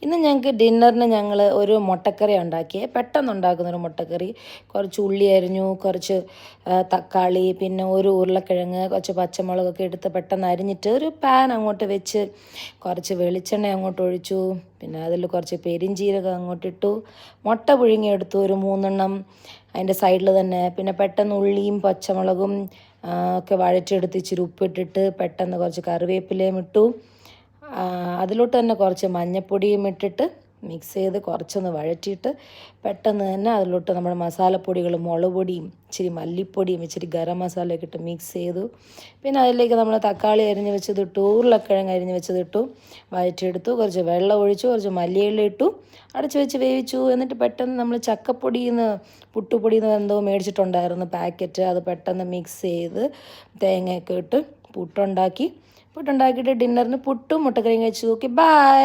ഇന്ന് ഞങ്ങൾക്ക് ഡിന്നറിന് ഞങ്ങൾ ഒരു മുട്ടക്കറി ഉണ്ടാക്കിയേ. പെട്ടെന്ന് ഉണ്ടാക്കുന്നൊരു മുട്ടക്കറി. കുറച്ച് ഉള്ളി അരിഞ്ഞു, കുറച്ച് തക്കാളി, പിന്നെ ഒരു ഉരുളക്കിഴങ്ങ്, കുറച്ച് പച്ചമുളകൊക്കെ എടുത്ത് പെട്ടെന്ന് അരിഞ്ഞിട്ട് ഒരു പാൻ അങ്ങോട്ട് വെച്ച് കുറച്ച് വെളിച്ചെണ്ണ അങ്ങോട്ട് ഒഴിച്ചു. പിന്നെ അതിൽ കുറച്ച് പെരിഞ്ചീരകം അങ്ങോട്ടിട്ടു. മുട്ട പുഴുങ്ങിയെടുത്തു ഒരു 3 അതിൻ്റെ സൈഡിൽ തന്നെ. പിന്നെ പെട്ടെന്ന് ഉള്ളിയും പച്ചമുളകും ഒക്കെ വഴറ്റിയെടുത്ത് ഇച്ചിരി ഉപ്പിട്ടിട്ട് പെട്ടെന്ന് കുറച്ച് കറിവേപ്പിലയും ഇട്ടു. അതിലോട്ട് തന്നെ കുറച്ച് മഞ്ഞൾപ്പൊടിയും ഇട്ടിട്ട് മിക്സ് ചെയ്ത് കുറച്ചൊന്ന് വഴറ്റിയിട്ട് പെട്ടെന്ന് തന്നെ അതിലോട്ട് നമ്മുടെ മസാലപ്പൊടികൾ, മുളക് പൊടിയും ഇച്ചിരി മല്ലിപ്പൊടിയും ഇച്ചിരി ഗരം മസാലയൊക്കെ ഇട്ട് മിക്സ് ചെയ്തു. പിന്നെ അതിലേക്ക് നമ്മൾ തക്കാളി അരിഞ്ഞ് വെച്ചതിട്ടു, ഉരുളക്കിഴങ്ങ് അരിഞ്ഞ് വെച്ചതിട്ടു, വഴറ്റിയെടുത്തു. കുറച്ച് വെള്ളം ഒഴിച്ചു, കുറച്ച് മല്ലിയില ഇട്ടു, അടച്ച് വെച്ച് വേവിച്ചു. എന്നിട്ട് പെട്ടെന്ന് നമ്മൾ ചക്കപ്പൊടിയിൽ നിന്ന് പുട്ടുപൊടിയിൽ നിന്ന് എന്തോ മേടിച്ചിട്ടുണ്ടായിരുന്നു പാക്കറ്റ്, അത് പെട്ടെന്ന് മിക്സ് ചെയ്ത് തേങ്ങയൊക്കെ ഇട്ട് പുട്ടുണ്ടാക്കിയിട്ട് ഡിന്നറിന് പുട്ടും മുട്ടക്കറിയും കഴിച്ചു. Okay, by.